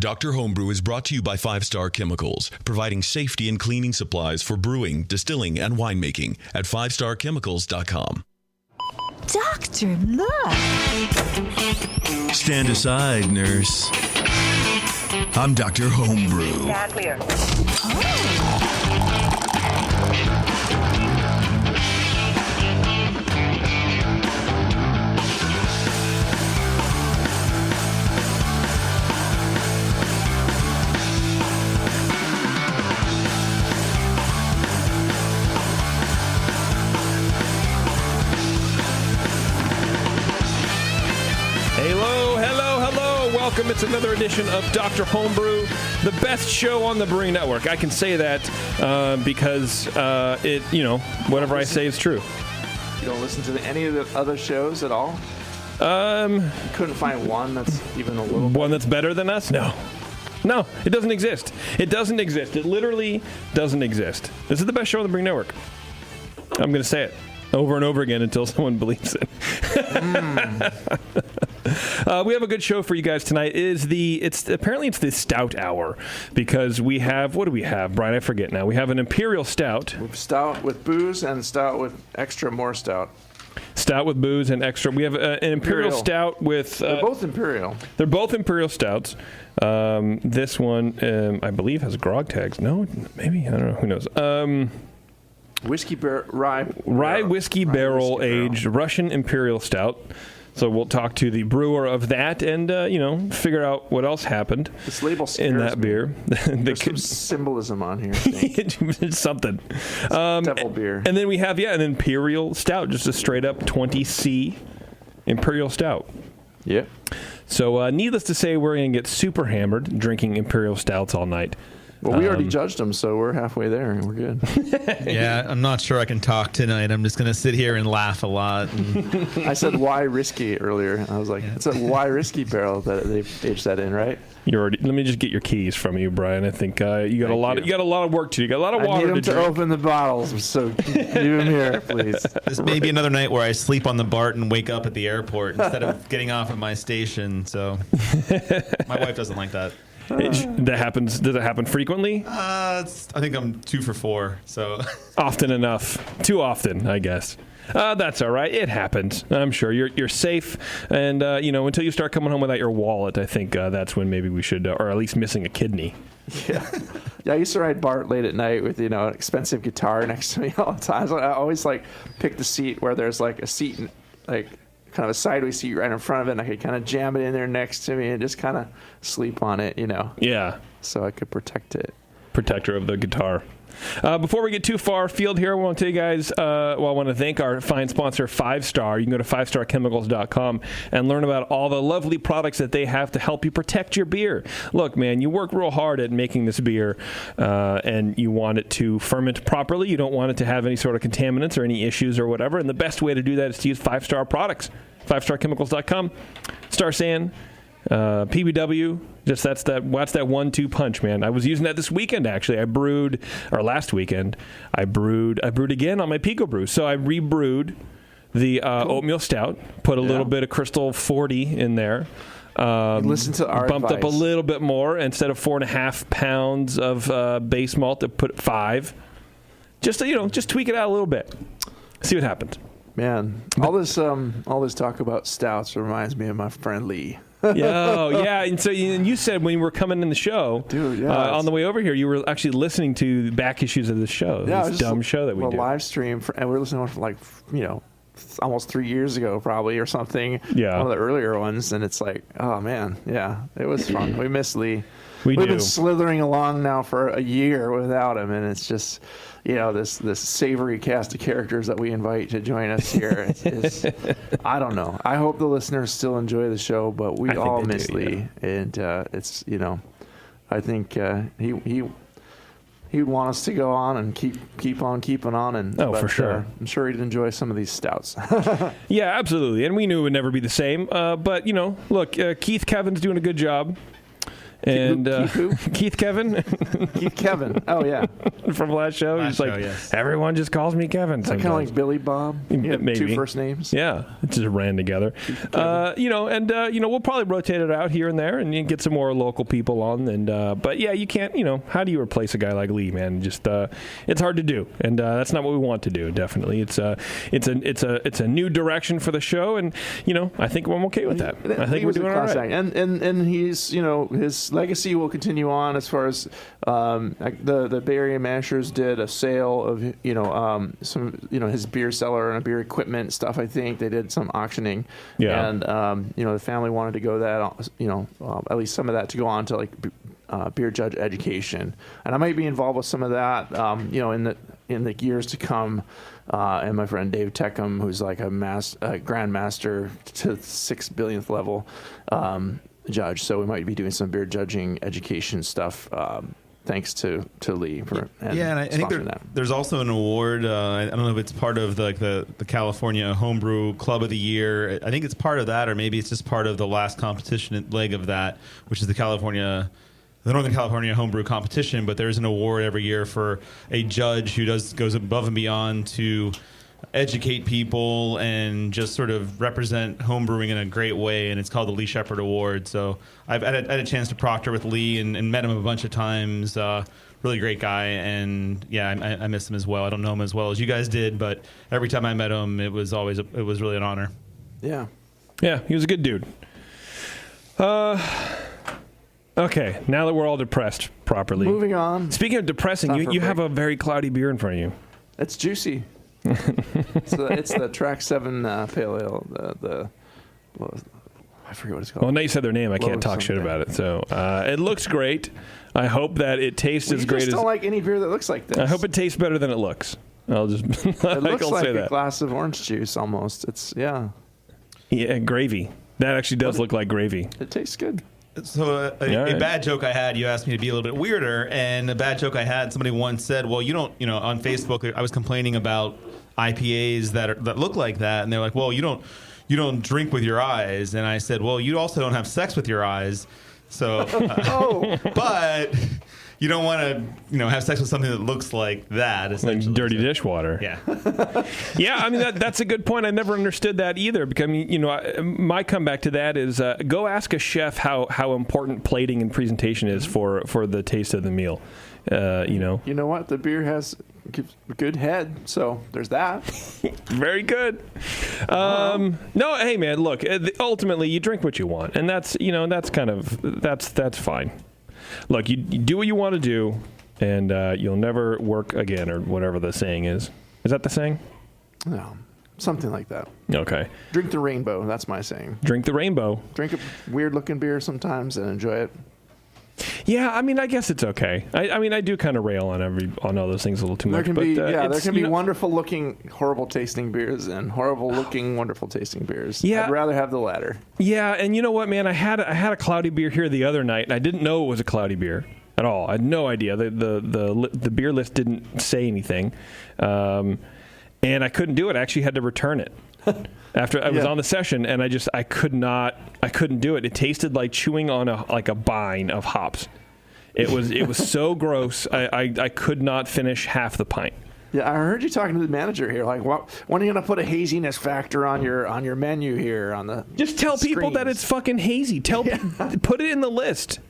Dr. Homebrew is brought to you by 5-Star Chemicals, providing safety and cleaning supplies for brewing, distilling, and winemaking at 5starchemicals.com. Doctor, look! Stand aside, nurse. I'm Dr. Homebrew. Stand clear. Welcome. It's another edition of Dr. Homebrew, the best show on the Brewing Network. I can say that because whatever I say is true. You don't listen to any of the other shows at all? You couldn't find one that's even a little... One that's better than us? No, it doesn't exist. It doesn't exist. It literally doesn't exist. This is the best show on the Brewing Network. I'm going to say it over and over again until someone believes it. We have a good show for you guys tonight. It's the stout hour because we have, what do we have, Brian? I forget now. We have an Imperial Stout. We have stout with booze and stout with extra more stout. Stout with booze and extra. We have an Imperial Stout with... they're both Imperial. They're both Imperial Stouts. This one, I believe, has GrogTags. No? Maybe? I don't know. Who knows? Rye whiskey barrel aged Russian Imperial Stout. So we'll talk to the brewer of that and, figure out what else happened this label in that me. beer. There's some symbolism on here. It's something. Devil beer. And then we have, an Imperial Stout, just a straight-up 20C Imperial Stout. Yep. So needless to say, we're going to get super hammered drinking Imperial Stouts all night. Well, we already judged them, so we're halfway there, and we're good. Yeah, I'm not sure I can talk tonight. I'm just going to sit here and laugh a lot. I said, why risky earlier? I was like, it's a why risky barrel that they aged that in, right? Let me just get your keys from you, Brian. I think you got a lot of work to do. You got a lot of water to drink. I need them to open the bottles, so leave them here, please. This may be another night where I sleep on the BART and wake up at the airport instead of getting off at my station. So my wife doesn't like that. That happens. Does it happen frequently? I think I'm 2 for 4. So often enough. Too often, I guess. That's all right. It happens. I'm sure you're safe. And until you start coming home without your wallet, I think that's when maybe we should, or at least missing a kidney. Yeah. I used to ride BART late at night with an expensive guitar next to me all the time. So I always pick the seat where there's a seat kind of a sideways seat right in front of it, and I could kind of jam it in there next to me and just kind of sleep on it, Yeah. So I could protect it. Protector of the guitar. Before we get too far afield here, I want to tell you guys, I want to thank our fine sponsor, 5-Star. You can go to 5starchemicals.com and learn about all the lovely products that they have to help you protect your beer. Look, man, you work real hard at making this beer, and you want it to ferment properly. You don't want it to have any sort of contaminants or any issues or whatever, and the best way to do that is to use 5-Star products. 5starchemicals.com. Star San, PBW, that's that 1-2 punch, man. I was using that this weekend, actually. Last weekend, I brewed again on my Pico Brew. So I rebrewed the oatmeal stout, put a little bit of Crystal 40 in there. Listen to our bumped advice. up a little bit more. Instead of 4.5 pounds of base malt, I put 5. Just tweak it out a little bit. See what happens. Man, all this talk about stouts reminds me of my friend Lee. Yeah. And so you said when you were coming in the show, dude, on the way over here, you were actually listening to the back issues of the show. Yeah, this dumb show that we do. Live stream, and we were listening to almost 3 years ago, probably, or something. Yeah. One of the earlier ones, and it's like, oh man, yeah, it was fun. We miss Lee. We've been slithering along now for a year without him, and it's just, this savory cast of characters that we invite to join us here. It's I don't know. I hope the listeners still enjoy the show, but we all miss Lee, and it's I think he'd want us to go on and keep on keeping on, and for sure. I'm sure he'd enjoy some of these stouts. Yeah, absolutely, and we knew it would never be the same. But look, Keith Kevin's doing a good job. And Keith who? Keith Kevin Keith Kevin. Oh, yeah. from last show. Last He's show, like, yes. everyone just calls me Kevin. Is that kind of like Billy Bob? You have Maybe. 2 first names? Yeah, it just ran together. We'll probably rotate it out here and there and get some more local people on. But yeah, you can't. How do you replace a guy like Lee, man? Just it's hard to do, and that's not what we want to do. Definitely, it's a new direction for the show, and I think I'm okay with that. I think we're doing all right. And he's his legacy will continue on as far as the Bay Area Mashers did a sale of some his beer cellar and beer equipment stuff. I think they did some auctioning. Yeah. And the family wanted to go that at least some of that to go on to like beer judge education, and I might be involved with some of that in the years to come. And my friend Dave Teckham, who's like a grand master to 6 billionth level judge, so we might be doing some beer judging education stuff. Thanks to Lee for and I think there's also an award. I don't know if it's part of the California Homebrew Club of the Year. I think it's part of that, or maybe it's just part of the last competition leg of that, which is the Northern California Homebrew Competition. But there's an award every year for a judge who goes above and beyond to educate people and just sort of represent homebrewing in a great way, and it's called the Lee Shepherd Award. So I've had a chance to proctor with Lee and met him a bunch of times. Really great guy, and yeah, I miss him as well. I don't know him as well as you guys did, but every time I met him, it was really an honor. Yeah, he was a good dude. Okay, now that we're all depressed properly, moving on. Speaking of depressing, you have a very cloudy beer in front of you. It's juicy. It's the Track 7 Pale Ale. I forget what it's called. Well, now you said their name, I can't talk shit about it. So it looks great. I hope that it tastes as great as. I don't like any beer that looks like this. I hope it tastes better than it looks. I'll just. It looks like a glass of orange juice almost. It's Yeah, gravy. That actually does look like gravy. It tastes good. So a bad joke I had, you asked me to be a little bit weirder, and a bad joke I had, somebody once said, well, you don't, on Facebook, I was complaining about IPAs that look like that, and they're like, well, you don't drink with your eyes, and I said, well, you also don't have sex with your eyes, so, but you don't want to, have sex with something that looks like that, essentially. Like dirty dishwater. Yeah. Yeah, I mean, that's a good point. I never understood that either. Because, my comeback to that is go ask a chef how important plating and presentation is for the taste of the meal. You know what? The beer has good head, so there's that. Very good. No, hey, man, look, ultimately, you drink what you want. And that's fine. Look, you do what you want to do, and you'll never work again, or whatever the saying is. Is that the saying? No, something like that. Okay. Drink the rainbow. That's my saying. Drink the rainbow. Drink a weird-looking beer sometimes and enjoy it. Yeah, I mean, I guess it's okay. I do kind of rail on all those things a little too much. There can be wonderful-looking, horrible-tasting beers and horrible-looking, wonderful-tasting beers. Yeah. I'd rather have the latter. Yeah, and you know what, man? I had a cloudy beer here the other night, and I didn't know it was a cloudy beer at all. I had no idea. The beer list didn't say anything, and I couldn't do it. I actually had to return it. After I was on the session, and I couldn't do it. It tasted like chewing on a vine of hops. It was so gross. I could not finish half the pint. Yeah, I heard you talking to the manager here. Like, when are you going to put a haziness factor on your menu here on the? Just tell people that it's fucking hazy. Put it in the list.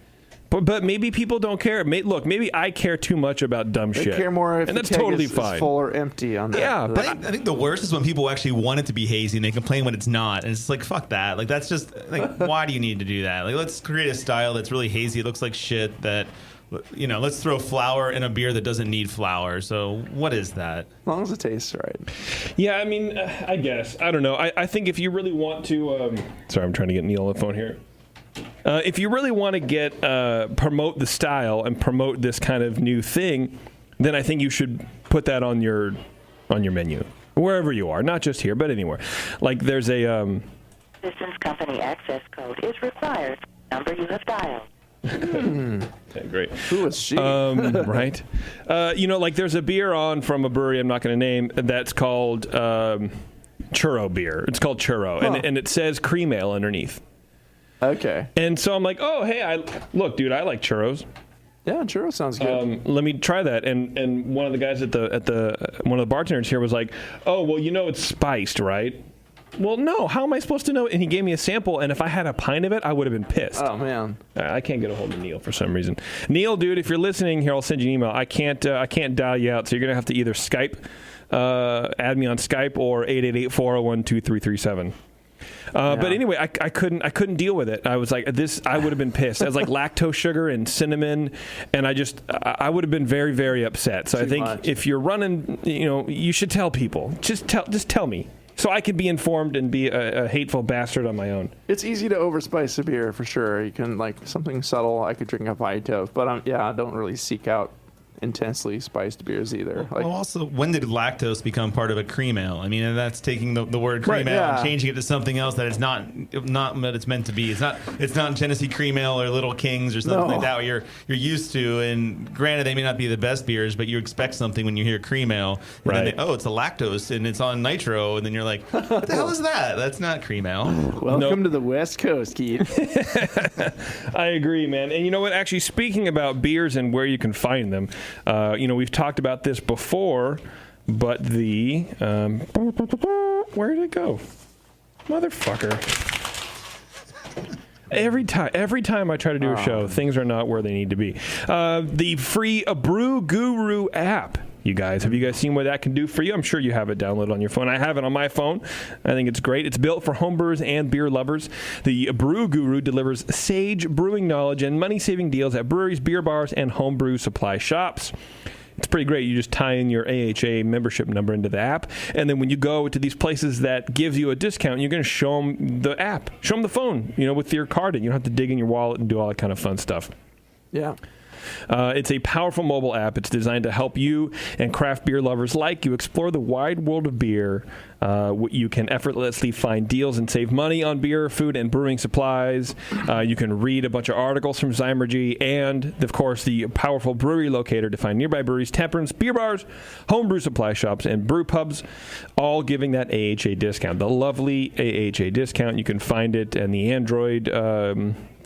But maybe people don't care. Look, maybe I care too much about dumb shit. They care more if and the that's keg totally is fine. Full or empty on that. Yeah, but I think the worst is when people actually want it to be hazy and they complain when it's not. And it's like, fuck that. Like, that's just, like, why do you need to do that? Like, let's create a style that's really hazy. It looks like shit that, let's throw flour in a beer that doesn't need flour. So what is that? As long as it tastes right. Yeah, I mean, I guess. I don't know. I think if you really want to... sorry, I'm trying to get Neil on the phone here. If you really want to promote the style and promote this kind of new thing, then I think you should put that on your menu, wherever you are, not just here, but anywhere. Like there's a Distance company access code is required. Number you have dialed. Okay, great. Who is she? Right. Like there's a beer on from a brewery I'm not going to name that's called Churro beer. It's called Churro, and it says cream ale underneath. Okay. And so I'm like, oh, hey, look, dude, I like churros. Yeah, churro sounds good. Let me try that. And one of the guys at one of the bartenders here was like, oh, well, it's spiced, right? Well, no. How am I supposed to know? And he gave me a sample, and if I had a pint of it, I would have been pissed. Oh man, I can't get a hold of Neil for some reason. Neil, dude, if you're listening here, I'll send you an email. I can't dial you out, so you're gonna have to either Skype, add me on Skype, or 888-401-2337. But anyway, I couldn't deal with it. I was like, I would have been pissed. I was like lactose sugar and cinnamon, and I would have been very, very upset. So I think if you're running, you should tell people. Just tell me, so I can be informed and be a hateful bastard on my own. It's easy to overspice a beer for sure. You can something subtle. I could drink a pint of, but I don't really seek out intensely spiced beers either. Also, when did lactose become part of a cream ale? I mean, that's taking the word cream ale and changing it to something else that it's not what it's meant to be. It's not Genesee Cream Ale or Little Kings or something like that where you're used to. And granted, they may not be the best beers, but you expect something when you hear cream ale. And then it's a lactose and it's on nitro, and then you're like, what the hell is that? That's not cream ale. Welcome to the West Coast, Keith. I agree, man. And you know what? Actually, speaking about beers and where you can find them, we've talked about this before, but where did it go? Motherfucker. Every time I try to do a show, things are not where they need to be. The free Brew Guru app. You guys, have you guys seen what that can do for you? I'm sure you have it downloaded on your phone. I have it on my phone. I think it's great. It's built for homebrewers and beer lovers. The Brew Guru delivers sage brewing knowledge and money-saving deals at breweries, beer bars, and homebrew supply shops. It's pretty great. You just tie in your AHA membership number into the app, and then when you go to these places that gives you a discount, you're going to show them the app. Show them the phone, with your card in. You don't have to dig in your wallet and do all that kind of fun stuff. Yeah. It's a powerful mobile app. It's designed to help you and craft beer lovers like you explore the wide world of beer. You can effortlessly find deals and save money on beer, food, and brewing supplies. You can read a bunch of articles from Zymergy and, of course, the powerful brewery locator to find nearby breweries, taprooms, beer bars, homebrew supply shops, and brew pubs, all giving that AHA discount. The lovely AHA discount. You can find it in the Android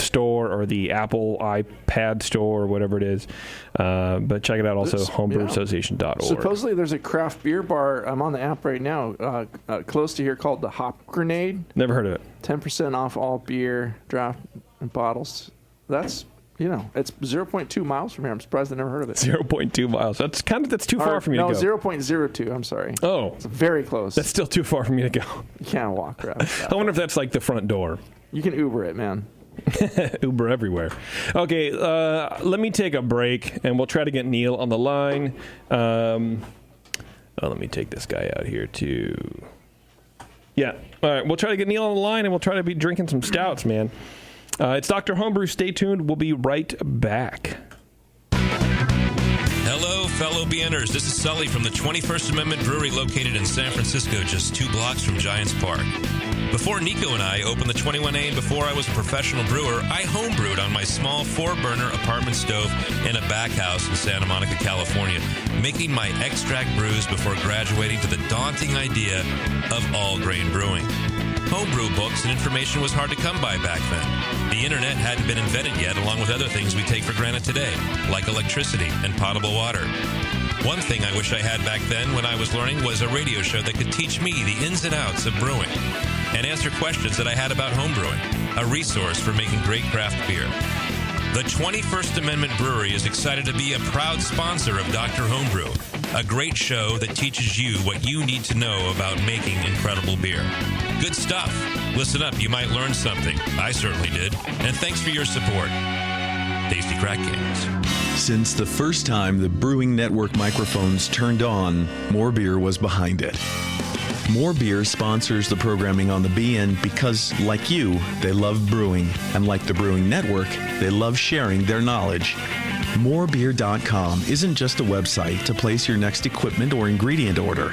store or the Apple iPad store or whatever it is. But check it out also, homebrewAssociation.org. Supposedly there's a craft beer bar, I'm on the app right now, close to here called the Hop Grenade. Never heard of it. 10% off all beer, draft, and bottles. That's, it's 0.2 miles from here. I'm surprised I never heard of it. 0.2 miles. That's too far for me to go. No, 0.02. I'm sorry. Oh. It's very close. That's still too far for me to go. You can't walk around. I wonder if that's like the front door. You can Uber it, man. Uber everywhere. Okay, let me take a break, and we'll try to get Neil on the line. Let me take this guy out here, too. Yeah, all right, we'll try to get Neil on the line, and we'll try to be drinking some stouts, man. It's Dr. Homebrew. Stay tuned. We'll be right back. Hello, fellow BNers. This is Sully from the 21st Amendment Brewery located in San Francisco, just 2 blocks from Giants Park. Before Nico and I opened the 21A and before I was a professional brewer, I homebrewed on my small 4-burner apartment stove in a back house in Santa Monica, California, making my extract brews before graduating to the daunting idea of all-grain brewing. Homebrew books and information was hard to come by back then. The internet hadn't been invented yet, along with other things we take for granted today, like electricity and potable water. One thing I wish I had back then when I was learning was a radio show that could teach me the ins and outs of brewing and answer questions that I had about homebrewing, a resource for making great craft beer. The 21st Amendment Brewery is excited to be a proud sponsor of Dr. Homebrew, a great show that teaches you what you need to know about making incredible beer. Good stuff. Listen up, you might learn something. I certainly did. And thanks for your support. Tasty Crack Games. Since the first time the Brewing Network microphones turned on, More Beer was behind it. More Beer sponsors the programming on the BN because, like you, they love brewing. And like the Brewing Network, they love sharing their knowledge. Morebeer.com isn't just a website to place your next equipment or ingredient order.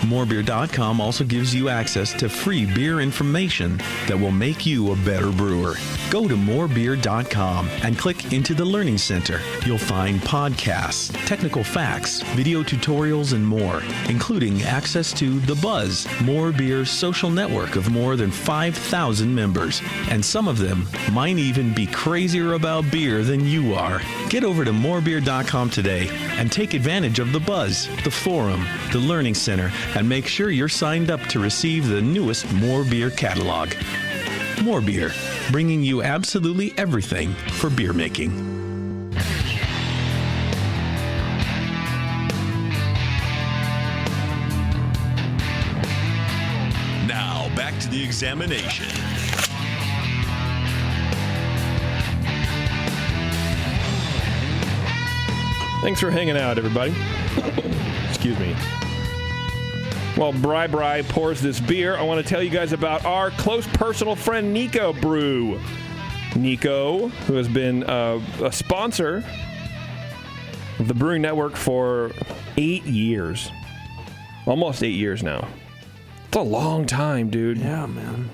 Morebeer.com also gives you access to free beer information that will make you a better brewer. Go to morebeer.com and click into the Learning Center. You'll find podcasts, technical facts, video tutorials, and more, including access to The Buzz, More Beer's social network of more than 5,000 members. And some of them might even be crazier about beer than you are. Get over to morebeer.com today and take advantage of The Buzz, the forum, the Learning Center, and make sure you're signed up to receive the newest More Beer catalog. More Beer, bringing you absolutely everything for beer making. Now, back to the examination. Thanks for hanging out, everybody. Excuse me. While Bri pours this beer, I want to tell you guys about our close personal friend, Nico Brew. Nico, who has been a sponsor of the Brewing Network for 8 years. Almost 8 years now. It's a long time, dude. Yeah, man.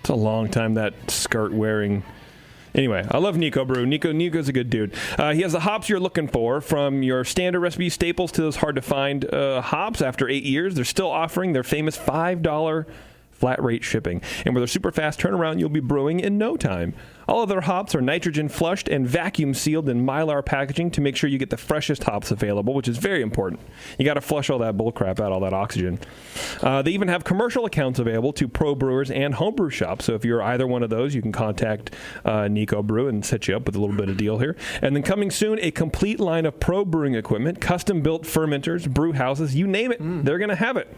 It's a long time, that skirt wearing. Anyway, I love Nico Brew. Nico's a good dude. He has the hops you're looking for, from your standard recipe staples to those hard-to-find hops. After 8 years, they're still offering their famous $5 flat rate shipping. And with their super fast turnaround, you'll be brewing in no time. All of their hops are nitrogen flushed and vacuum sealed in Mylar packaging to make sure you get the freshest hops available, which is very important. You got to flush all that bull crap out, all that oxygen. They even have commercial accounts available to pro brewers and homebrew shops. So if you're either one of those, you can contact Nico Brew and set you up with a little bit of deal here. And then coming soon, a complete line of pro brewing equipment, custom built fermenters, brew houses, you name it, they're going to have it.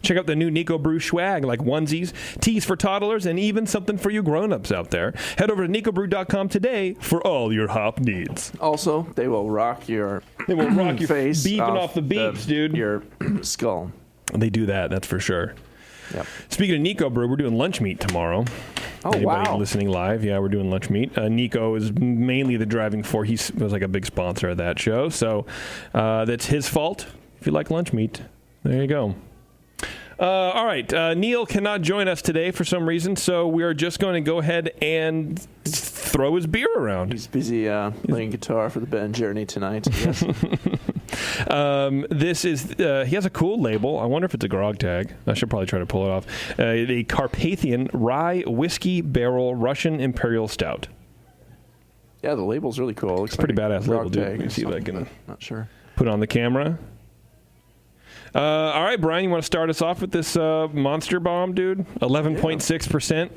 Check out the new Nico Brew swag, like onesies, tees for toddlers, and even something for you grown-ups out there. Head over to nicobrew.com today for all your hop needs. Also, they will rock your Your face beeping off the beeps, dude. Your skull. They do that, that's for sure. Yep. Speaking of Nico Brew, we're doing lunch meat tomorrow. Oh, Anybody wow. listening live, yeah, we're doing lunch meat. Nico is mainly the driving force. He was like a big sponsor of that show, so that's his fault. If you like lunch meat, there you go. All right, Neil cannot join us today for some reason, so we are just going to go ahead and throw his beer around. He's busy playing guitar for the band Journey tonight, I guess. This is, he has a cool label. I wonder if it's a GrogTag. I should probably try to pull it off. The Carpathian Rye Whiskey Barrel Russian Imperial Stout. Yeah, the label's really cool. It looks It's a pretty like badass label, dude. GrogTag Let me or see if I something, can but not sure. put it on the camera. All right, Brian, you want to start us off with this monster bomb, dude? 11.6%.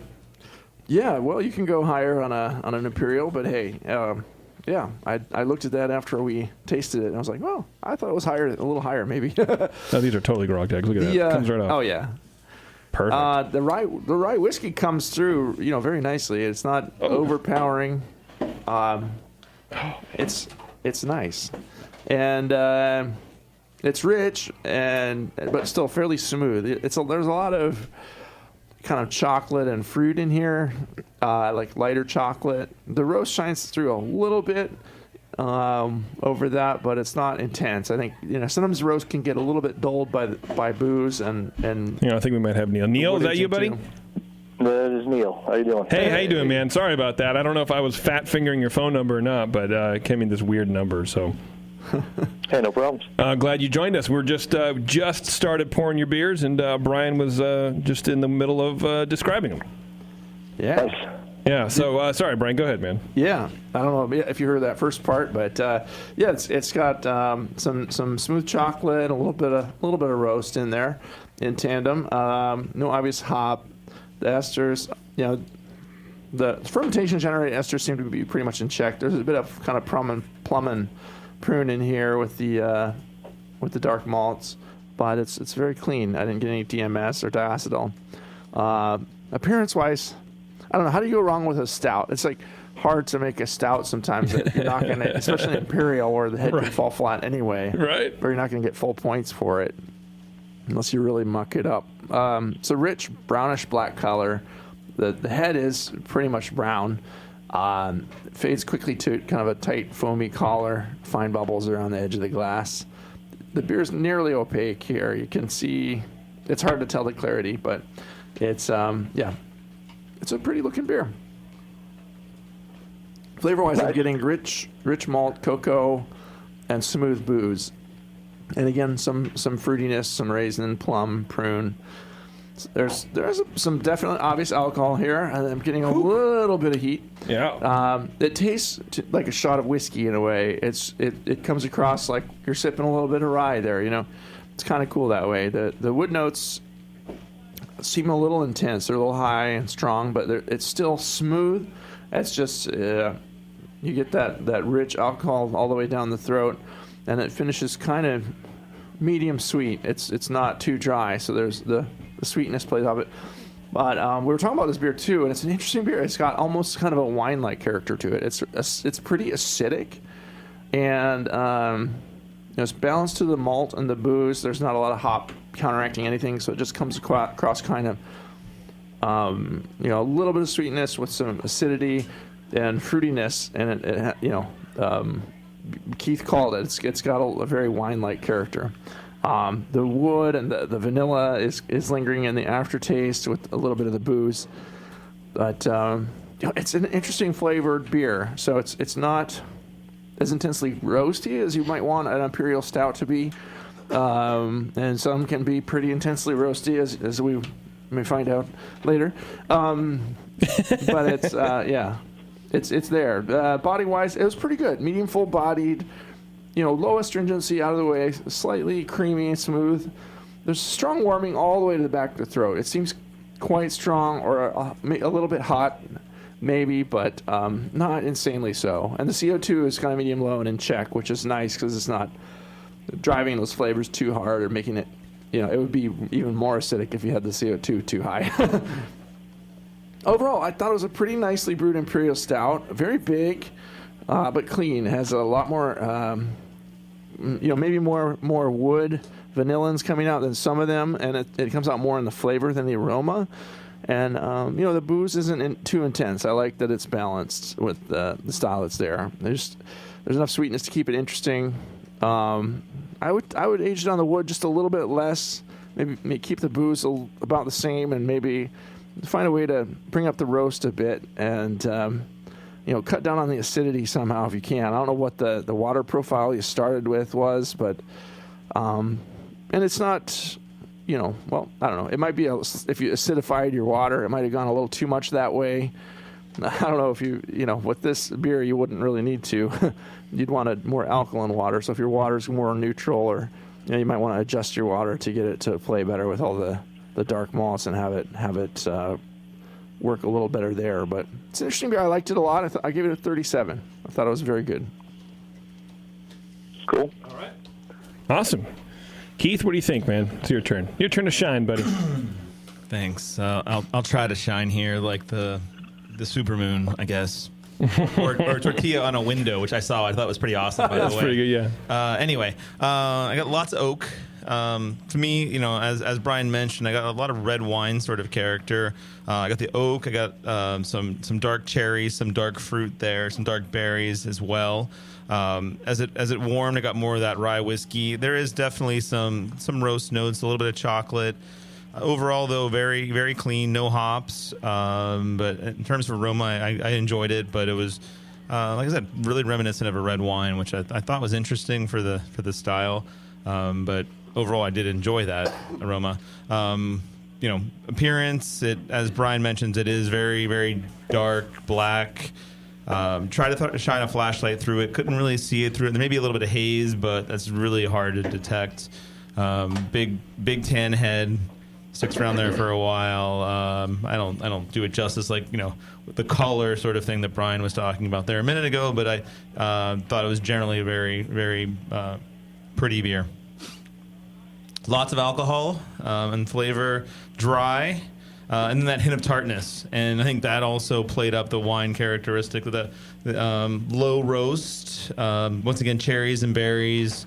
Yeah, well, you can go higher on an Imperial, but hey, yeah, I looked at that after we tasted it, and I was like, well, I thought it was higher, a little higher, maybe. Oh, these are totally GrogTags. Look at that. It comes right off. Oh yeah, Perfect. the rye whiskey comes through, very nicely. It's not overpowering. It's nice, and it's rich but still fairly smooth. There's a lot of kind of chocolate and fruit in here, like lighter chocolate. The roast shines through a little bit over that, but it's not intense. I think sometimes roast can get a little bit dulled by booze and. I think we might have Neil. Neil, is that you, buddy? That is Neil. How you doing? Hey, how you doing, man? Sorry about that. I don't know if I was fat fingering your phone number or not, but it came in this weird number, so. Hey, no problems. Glad you joined us. We're just started pouring your beers, and Brian was just in the middle of describing them. Yeah. Nice. Yeah. So sorry, Brian. Go ahead, man. Yeah. I don't know if you heard that first part, but yeah, it's got some smooth chocolate, a little bit of roast in there, in tandem. No obvious hop. The esters, the fermentation generated esters seem to be pretty much in check. There's a bit of kind of plum and prune in here with the dark malts, but it's very clean. I didn't get any DMS or diacetyl. Appearance wise, I don't know, how do you go wrong with a stout? It's like hard to make a stout sometimes that you're not gonna, especially an Imperial where the head can fall flat anyway, right? But you're not gonna get full points for it unless you really muck it up. It's a rich brownish black color. The head is pretty much brown. It fades quickly to kind of a tight foamy collar, fine bubbles around the edge of the glass. The beer's nearly opaque here. You can see it's hard to tell the clarity, but it's it's a pretty looking beer. Flavor-wise, I'm getting rich malt, cocoa, and smooth booze. And again, some fruitiness, some raisin, plum, prune. There's some definitely obvious alcohol here, and I'm getting a little bit of heat. Yeah. It tastes like a shot of whiskey in a way. It comes across like you're sipping a little bit of rye there. It's kind of cool that way. The wood notes seem a little intense. They're a little high and strong, but it's still smooth. It's just you get that rich alcohol all the way down the throat, and it finishes kind of medium sweet. It's not too dry, so there's the sweetness plays off it. But we were talking about this beer too, and it's an interesting beer. It's got almost kind of a wine-like character to it. It's pretty acidic, and it's balanced to the malt and the booze. There's not a lot of hop counteracting anything, so it just comes across kind of a little bit of sweetness with some acidity and fruitiness, and Keith called it. It's got a very wine-like character. The wood and the vanilla is lingering in the aftertaste with a little bit of the booze, but it's an interesting flavored beer. So it's not as intensely roasty as you might want an Imperial Stout to be, and some can be pretty intensely roasty as we may find out later. But it's there. Body wise, it was pretty good. Medium full bodied. Low astringency out of the way, slightly creamy and smooth. There's strong warming all the way to the back of the throat. It seems quite strong, or a little bit hot, maybe, but not insanely so. And the CO2 is kind of medium low and in check, which is nice because it's not driving those flavors too hard or making it, it would be even more acidic if you had the CO2 too high. Overall, I thought it was a pretty nicely brewed Imperial Stout. Very big, but clean. It has a lot more... maybe more wood vanillins coming out than some of them, and it comes out more in the flavor than the aroma. And the booze isn't too intense. I like that it's balanced with the style that's there. There's enough sweetness to keep it interesting. I would age it on the wood just a little bit less. Maybe keep the booze about the same, and maybe find a way to bring up the roast a bit and. Cut down on the acidity somehow if you can. I don't know what the water profile you started with was, but and it's not, I don't know. It might be if you acidified your water, it might have gone a little too much that way. I don't know if with this beer you wouldn't really need to. You'd want a more alkaline water. So if your water's more neutral, or you might want to adjust your water to get it to play better with all the dark malts and have it work a little better there. But it's an interesting beer. I liked it a lot. I gave it a 37. I thought it was very good. Cool. All right. Awesome. Keith, what do you think, man? It's your turn. Your turn to shine, buddy. Thanks. I'll try to shine here like the supermoon, I guess. or tortilla on a window, which I thought was pretty awesome, by the way. That's pretty good, yeah. Anyway, I got lots of oak. To me, as Brian mentioned, I got a lot of red wine sort of character. I got the oak. I got some dark cherries, some dark fruit there, some dark berries as well. As it warmed, I got more of that rye whiskey. There is definitely some roast notes, a little bit of chocolate. Overall, though, very, very clean, no hops. But in terms of aroma, I enjoyed it. But it was, like I said, really reminiscent of a red wine, which I thought was interesting for the style. But overall, I did enjoy that aroma. Appearance, as Brian mentions, it is very, very dark, black. Try to shine a flashlight through it. Couldn't really see it through it. There may be a little bit of haze, but that's really hard to detect. Big tan head. Sticks around there for a while. I don't do it justice, like with the color sort of thing that Brian was talking about there a minute ago. But I thought it was generally a very, very pretty beer. Lots of alcohol and flavor, dry, and then that hint of tartness. And I think that also played up the wine characteristic with the low roast. Once again, cherries and berries.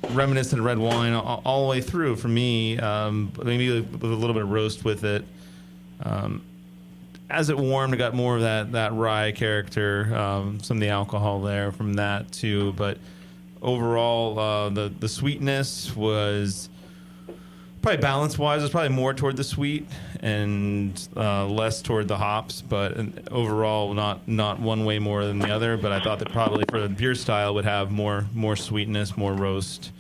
Reminiscent of red wine all the way through for me. Maybe with a little bit of roast with it. As it warmed, I got more of that rye character, some of the alcohol there from that too. But overall, the sweetness was Probably balance-wise, it's probably more toward the sweet and less toward the hops. But overall, not one way more than the other. But I thought that probably for the beer style would have more sweetness, more roast.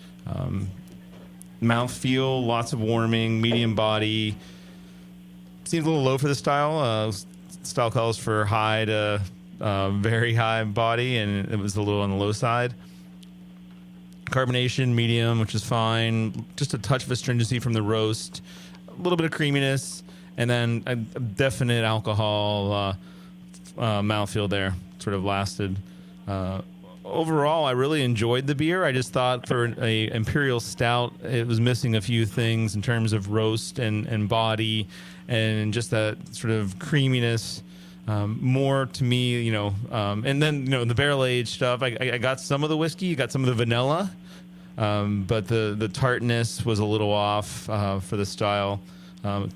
Mouthfeel, lots of warming, medium body. Seems a little low for the style. Style calls for high to very high body, and it was a little on the low side. Carbonation, medium, which is fine. Just a touch of astringency from the roast. A little bit of creaminess, and then a definite alcohol mouthfeel there. Sort of lasted. Overall, I really enjoyed the beer. I just thought for a Imperial Stout, it was missing a few things in terms of roast and body, and just that sort of creaminess. More to me, and then the barrel aged stuff. I got some of the whiskey, got some of the vanilla, but the tartness was a little off for the style.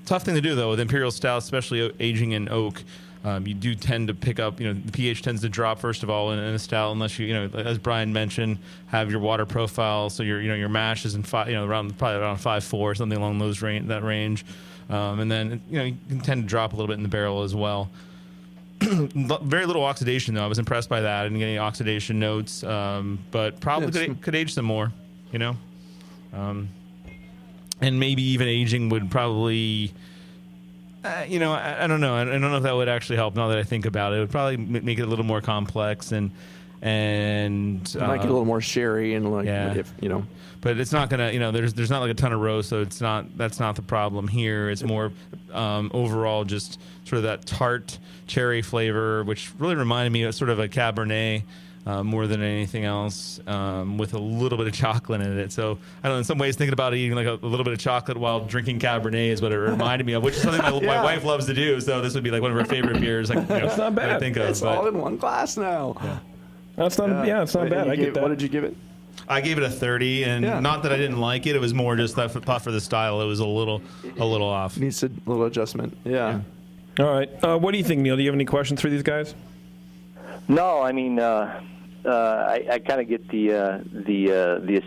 Tough thing to do though with Imperial Stout, especially aging in oak. You do tend to pick up, the pH tends to drop first of all in a stout, unless you as Brian mentioned, have your water profile, so your mash is in probably around 5.4, something along that range, and then you can tend to drop a little bit in the barrel as well. Very little oxidation though. I was impressed by that. I didn't get any oxidation notes, but probably could age some more, and maybe even aging would probably. I don't know. I don't know if that would actually help. Now that I think about it, it would probably make it a little more complex and might get a little more sherry and But it's not gonna. There's not like a ton of roast, so it's not. That's not the problem here. It's more overall just sort of that tart cherry flavor, which really reminded me of sort of a Cabernet. More than anything else, with a little bit of chocolate in it. So I don't know. In some ways, thinking about eating like a little bit of chocolate while drinking Cabernet is what it reminded me of, which is something my wife loves to do. So this would be like one of her favorite beers. That's not bad. I think of, it's all in one glass now. Yeah. That's not. Yeah, it's not bad. I get that. What did you give it? I gave it a 30, and not that I didn't like it. It was more just that for the style, it was a little off. Needs a little adjustment. Yeah. All right. What do you think, Neil? Do you have any questions for these guys? No, I mean. I kind of get the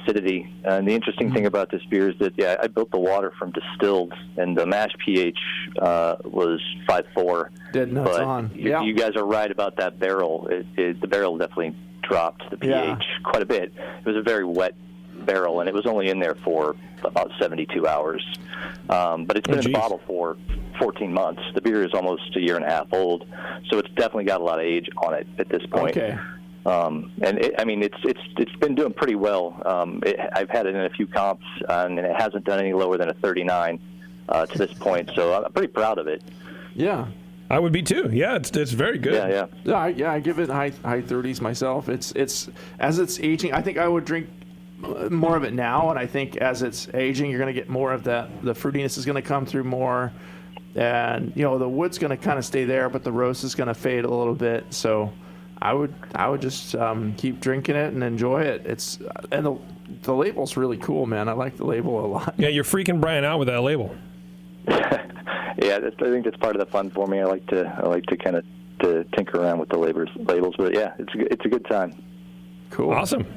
acidity, and the interesting thing about this beer is that I built the water from distilled, and the mash pH was 5.4. Dead nuts on. You guys are right about that barrel. The barrel definitely dropped the pH quite a bit. It was a very wet barrel, and it was only in there for about 72 hours. But it's been in the bottle for 14 months. The beer is almost a year and a half old, so it's definitely got a lot of age on it at this point. Okay. And it's been doing pretty well. I've had it in a few comps, and it hasn't done any lower than a 39 to this point. So I'm pretty proud of it. Yeah, I would be too. Yeah, it's very good. I give it high 30s myself. It's as it's aging. I think I would drink more of it now, and I think as it's aging, you're going to get more of that. The fruitiness is going to come through more, and the wood's going to kind of stay there, but the roast is going to fade a little bit. So. I would just keep drinking it and enjoy it. And the label's really cool, man. I like the label a lot. Yeah, you're freaking Brian out with that label. I think that's part of the fun for me. I like to kind of to tinker around with the labels, but yeah, it's a good time. Cool. Awesome.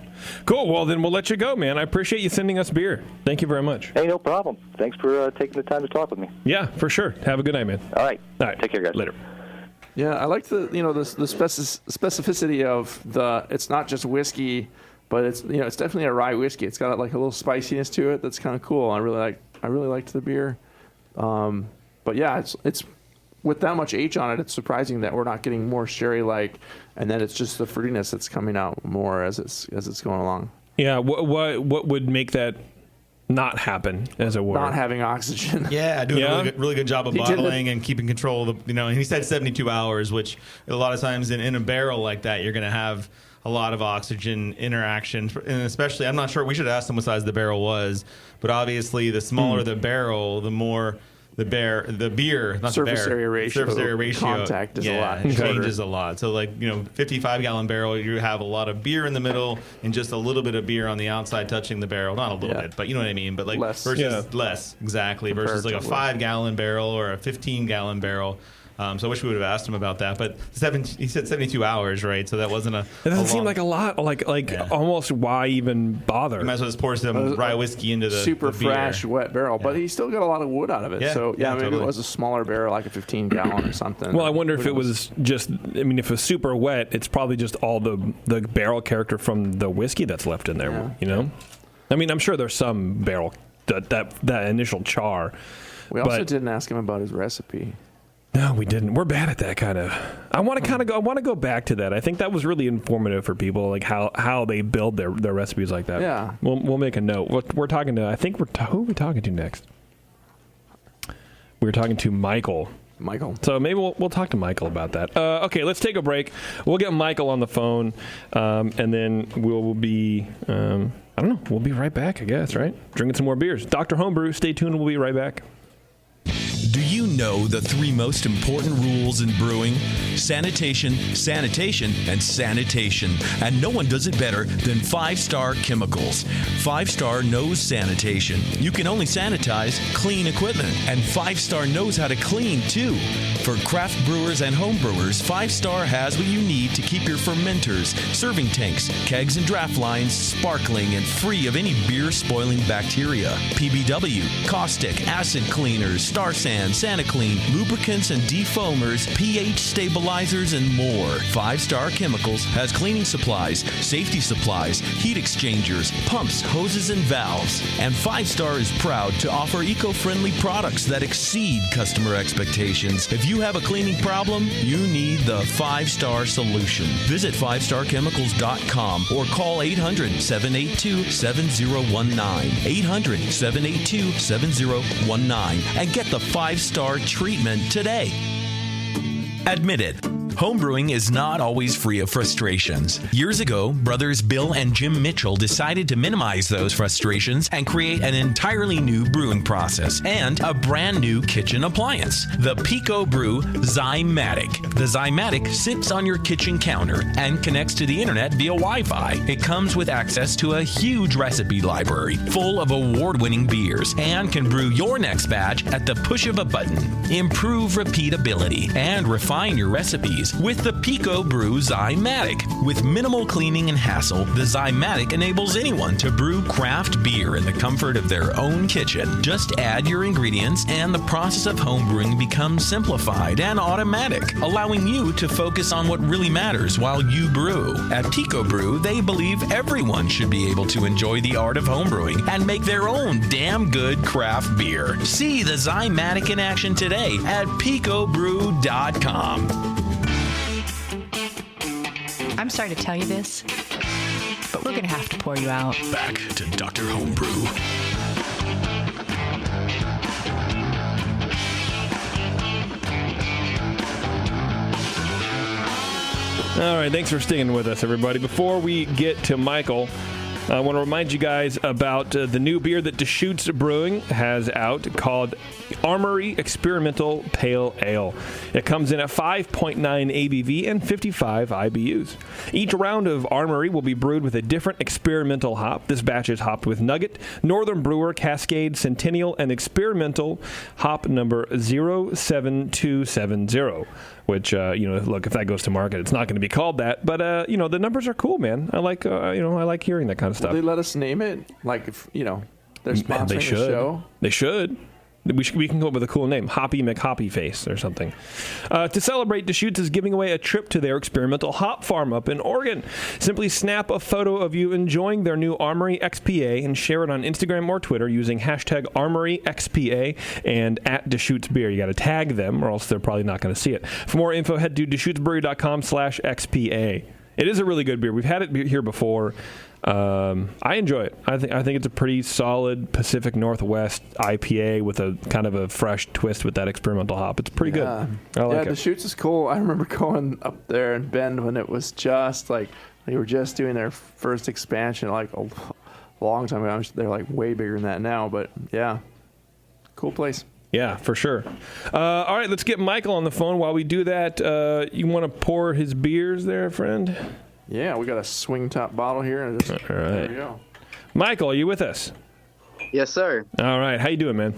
Cool. Well, then we'll let you go, man. I appreciate you sending us beer. Thank you very much. Hey, no problem. Thanks for taking the time to talk with me. Yeah, for sure. Have a good night, man. All right. Take care, guys. Later. Yeah, I like the specificity of it's not just whiskey, but it's it's definitely a rye whiskey. It's got like a little spiciness to it that's kind of cool. I really liked the beer, but yeah, it's with that much H on it. It's surprising that we're not getting more sherry like, and then it's just the fruitiness that's coming out more as it's going along. Yeah, what would make that not happen, as it were? Not having oxygen. Yeah, doing a really good job of bottling and keeping control of the, and he said 72 hours, which a lot of times in a barrel like that, you're going to have a lot of oxygen interaction, and especially, I'm not sure, we should ask them what size the barrel was, but obviously the smaller the barrel, the more the beer, not surface area ratio. Surface area ratio. Contact is a lot. It changes a lot. So 55-gallon barrel, you have a lot of beer in the middle and just a little bit of beer on the outside touching the barrel. Not a little bit, but you know what I mean. But less. Versus less, exactly. Versus like a 5-gallon barrel or a 15-gallon barrel. So I wish we would have asked him about that. But he said 72 hours, right? So that wasn't It doesn't seem like a lot. Almost why even bother? You might as well just pour some rye whiskey into the super the beer. fresh, wet barrel. But he still got a lot of wood out of it. Yeah, So maybe totally. it was a smaller barrel, like a 15-gallon or something. Well, I wonder if it was just. I mean, if it's super wet, it's probably just all the barrel character from the whiskey that's left in there. Yeah. You know, I mean, I'm sure there's some barrel that initial char. We also didn't ask him about his recipe. No, we didn't. We're bad at that kind of. I want to go back to that. I think that was really informative for people, like how they build their recipes like that. Yeah. We'll make a note. We're talking to. I think who are we talking to next? We're talking to Michael. So maybe we'll talk to Michael about that. Okay, let's take a break. We'll get Michael on the phone, and then we'll be. I don't know. We'll be right back, I guess. Right? Drinking some more beers. Dr. Homebrew. Stay tuned. We'll be right back. Do you know the 3 most important rules in brewing? Sanitation, sanitation, and sanitation. And no one does it better than 5-Star Chemicals. 5-Star knows sanitation. You can only sanitize clean equipment. And 5-Star knows how to clean, too. For craft brewers and home brewers, 5-Star has what you need to keep your fermenters, serving tanks, kegs, and draft lines sparkling and free of any beer-spoiling bacteria. PBW, caustic, acid cleaners, Star San, SaniClean, lubricants and defoamers, pH stabilizers, and more. 5-Star Chemicals has cleaning supplies, safety supplies, heat exchangers, pumps, hoses, and valves. And 5-Star is proud to offer eco-friendly products that exceed customer expectations. If you have a cleaning problem, you need the 5-Star solution. Visit 5starchemicals.com or call 800-782-7019. 800-782-7019 and get the 5-Star treatment today. Admit it. Homebrewing is not always free of frustrations. Years ago, brothers Bill and Jim Mitchell decided to minimize those frustrations and create an entirely new brewing process and a brand new kitchen appliance, the Pico Brew Zymatic. The Zymatic sits on your kitchen counter and connects to the internet via Wi-Fi. It comes with access to a huge recipe library full of award-winning beers and can brew your next batch at the push of a button. Improve repeatability and refine your recipes with the Pico Brew Zymatic. With minimal cleaning and hassle, the Zymatic enables anyone to brew craft beer in the comfort of their own kitchen. Just add your ingredients and the process of homebrewing becomes simplified and automatic, allowing you to focus on what really matters while you brew. At Pico Brew, they believe everyone should be able to enjoy the art of homebrewing and make their own damn good craft beer. See the Zymatic in action today at picobrew.com. I'm sorry to tell you this, but we're going to have to pour you out. Back to Dr. Homebrew. All right, thanks for sticking with us, everybody. Before we get to Michael, I want to remind you guys about the new beer that Deschutes Brewing has out called Armory Experimental Pale Ale. It comes in at 5.9 ABV and 55 IBUs. Each round of Armory will be brewed with a different experimental hop. This batch is hopped with Nugget, Northern Brewer, Cascade, Centennial, and experimental hop number 07270. Which, look, if that goes to market, it's not going to be called that. But, the numbers are cool, man. I like hearing that kind of stuff. Will they let us name it? Like, if, they're sponsoring They should. the show? They should. We can come up with a cool name, Hoppy McHoppy Face or something. To celebrate, Deschutes is giving away a trip to their experimental hop farm up in Oregon. Simply snap a photo of you enjoying their new Armory XPA and share it on Instagram or Twitter using hashtag Armory XPA and at Deschutes Beer. You got to tag them or else they're probably not going to see it. For more info, head to DeschutesBrewery.com/XPA. It is a really good beer. We've had it here before. I enjoy it. I think it's a pretty solid Pacific Northwest IPA with a kind of a fresh twist with that experimental hop. It's pretty good. I like it. Deschutes is cool. I remember going up there in Bend when it was just like they were just doing their first expansion, like a long time ago. They're like way bigger than that now, but yeah, cool place. Yeah, for sure. All right, let's get Michael on the phone. While we do that, you want to pour his beers there, friend? Yeah, we got a swing top bottle here. And just, all right. There we go. Michael, are you with us? Yes, sir. All right. How you doing, man?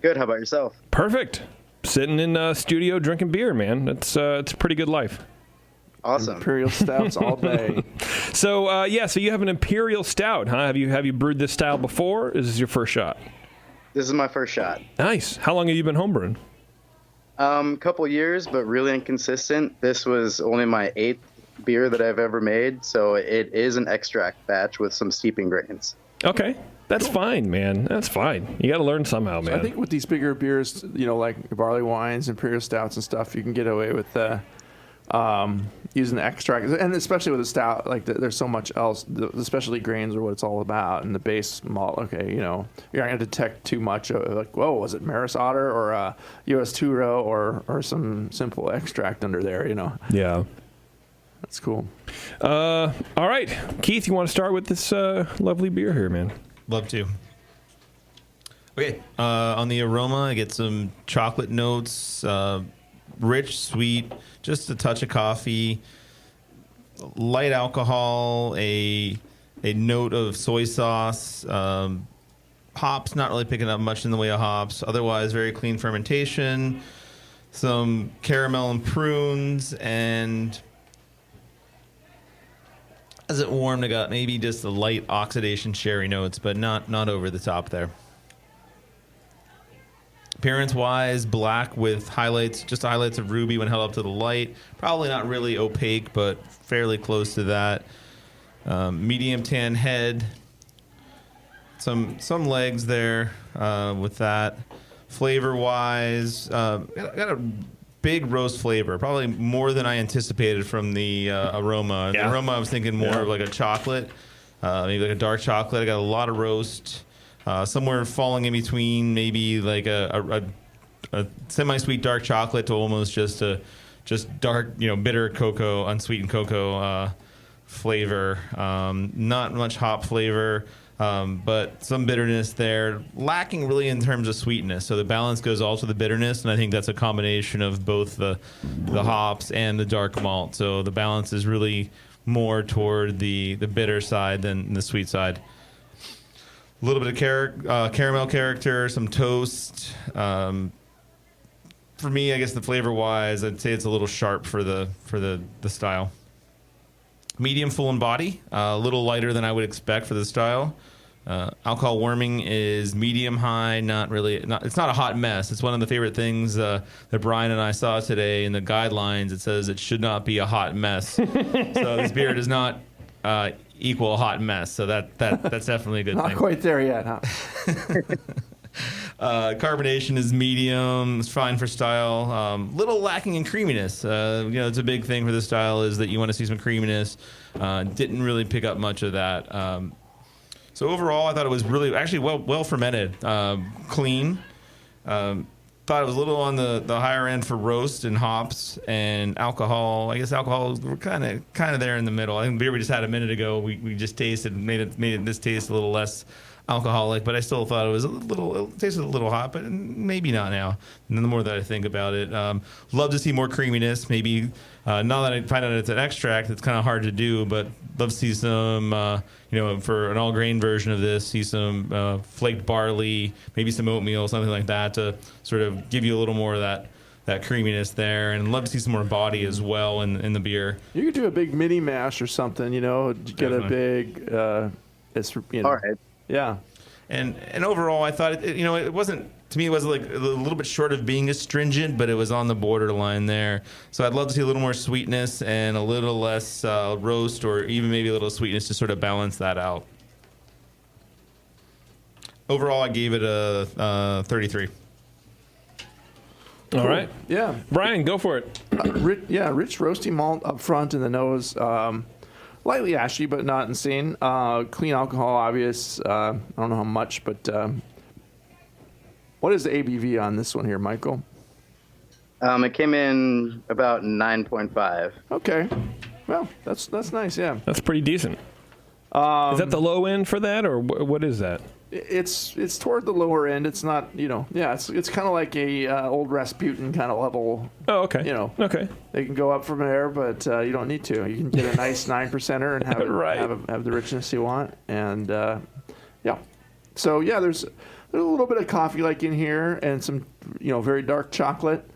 Good. How about yourself? Perfect. sitting in a studio drinking beer, man. It's a pretty good life. Awesome. Imperial Stouts all day. So, so you have an Imperial Stout, huh? Have you brewed this style before? Or is this your first shot? This is my first shot. Nice. How long have you been homebrewing? Couple years, but really inconsistent. This was only my 8th beer that I've ever made, so it is an extract batch with some steeping grains. Okay. That's fine, man. That's fine. You got to learn somehow, man. So I think with these bigger beers, like barley wines, Imperial Stouts and stuff, you can get away with using the extract, and especially with a stout, there's so much else. The specialty grains are what it's all about, and the base malt. Okay, you're not going to detect too much of whoa, was it Maris Otter or US 2-row or some simple extract under there? Yeah, that's cool. All right, Keith, you want to start with this lovely beer here, man? Love to. Okay, on the aroma, I get some chocolate notes, rich, sweet, just a touch of coffee, light alcohol, a note of soy sauce, hops, not really picking up much in the way of hops. Otherwise, very clean fermentation, some caramel and prunes, and as it warmed, I got maybe just the light oxidation sherry notes, but not over the top there. Appearance-wise, black with just highlights of ruby when held up to the light. Probably not really opaque, but fairly close to that. Medium tan head. Some legs there with that. Flavor-wise, got a big roast flavor. Probably more than I anticipated from the aroma. Yeah. The aroma, I was thinking more of like a chocolate, maybe like a dark chocolate. I got a lot of roast. Somewhere falling in between maybe like a semi-sweet dark chocolate to almost just dark, bitter cocoa, unsweetened cocoa flavor. Not much hop flavor, but some bitterness there. Lacking really in terms of sweetness. So the balance goes all to the bitterness, and I think that's a combination of both the hops and the dark malt. So the balance is really more toward the bitter side than the sweet side. A little bit of caramel character, some toast. For me, I guess the flavor-wise, I'd say it's a little sharp for the style. Medium full in body, a little lighter than I would expect for the style. Alcohol warming is medium high, it's not a hot mess. It's one of the favorite things that Brian and I saw today in the guidelines. It says it should not be a hot mess. So this beer does not equal a hot mess, so that's definitely a good thing. Not quite there yet, huh? Carbonation is medium. It's fine for style. Little lacking in creaminess. It's a big thing for this style is that you want to see some creaminess. Didn't really pick up much of that. So overall, I thought it was really actually well fermented, clean. Thought it was a little on the higher end for roast and hops and alcohol. I guess alcohol we're kind of there in the middle. I think the beer we just had a minute ago, we just tasted made this taste a little less alcoholic, but I still thought it tasted a little hot, but maybe not now. And then the more that I think about it, love to see more creaminess. Maybe now that I find out it's an extract, it's kind of hard to do, but love to see some, for an all grain version of this, see some flaked barley, maybe some oatmeal, something like that to sort of give you a little more of that creaminess there, and love to see some more body as well in the beer. You could do a big mini mash or something, get definitely. A big, All right. Yeah. And overall, I thought it wasn't, to me, it was like a little bit short of being astringent, but it was on the borderline there. So I'd love to see a little more sweetness and a little less roast, or even maybe a little sweetness to sort of balance that out. Overall, I gave it a 33. All right. Yeah. Brian, go for it. Rich roasty malt up front in the nose. Lightly ashy, but not insane. Clean alcohol, obvious. I don't know how much, but what is the ABV on this one here, Michael? It came in about 9.5. Okay. Well, that's nice, yeah. That's pretty decent. Is that the low end for that, or what is that? It's toward the lower end. It's not, it's kind of like a old Rasputin kind of level. Oh, okay. Okay. They can go up from there, but you don't need to. You can get a nice 9%er and have right. have the richness you want, and yeah. So yeah, there's There's a little bit of coffee-like in here, and some, very dark chocolate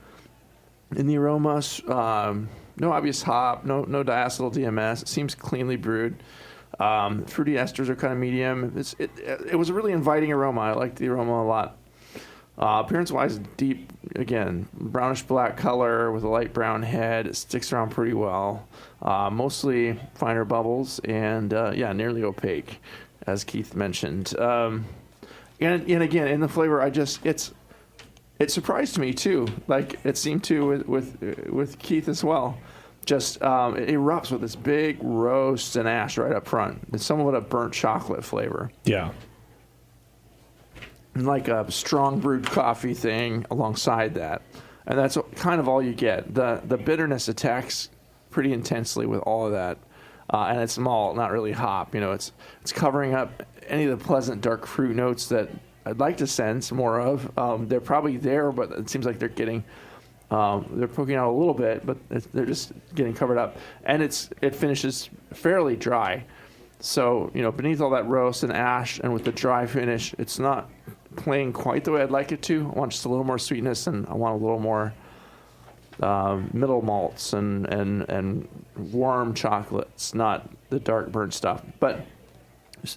in the aromas. No obvious hop, no diacetyl DMS. It seems cleanly brewed. Fruity esters are kind of medium. It was a really inviting aroma. I liked the aroma a lot. Appearance-wise, deep, again, brownish-black color with a light brown head. It sticks around pretty well. Mostly finer bubbles and, nearly opaque, as Keith mentioned. And again, in the flavor, it surprised me, too. Like, it seemed to with Keith as well. Just, it erupts with this big roast and ash right up front. It's somewhat a burnt chocolate flavor. Yeah. Like a strong brewed coffee thing alongside that. And that's kind of all you get. The bitterness attacks pretty intensely with all of that. And it's malt, not really hop. It's covering up any of the pleasant dark fruit notes that I'd like to sense more of. They're probably there, but it seems like they're getting... they're poking out a little bit, but they're just getting covered up. And it finishes fairly dry. So, beneath all that roast and ash and with the dry finish, it's not playing quite the way I'd like it to. I want just a little more sweetness, and I want a little more middle malts and warm chocolates, not the dark burnt stuff. But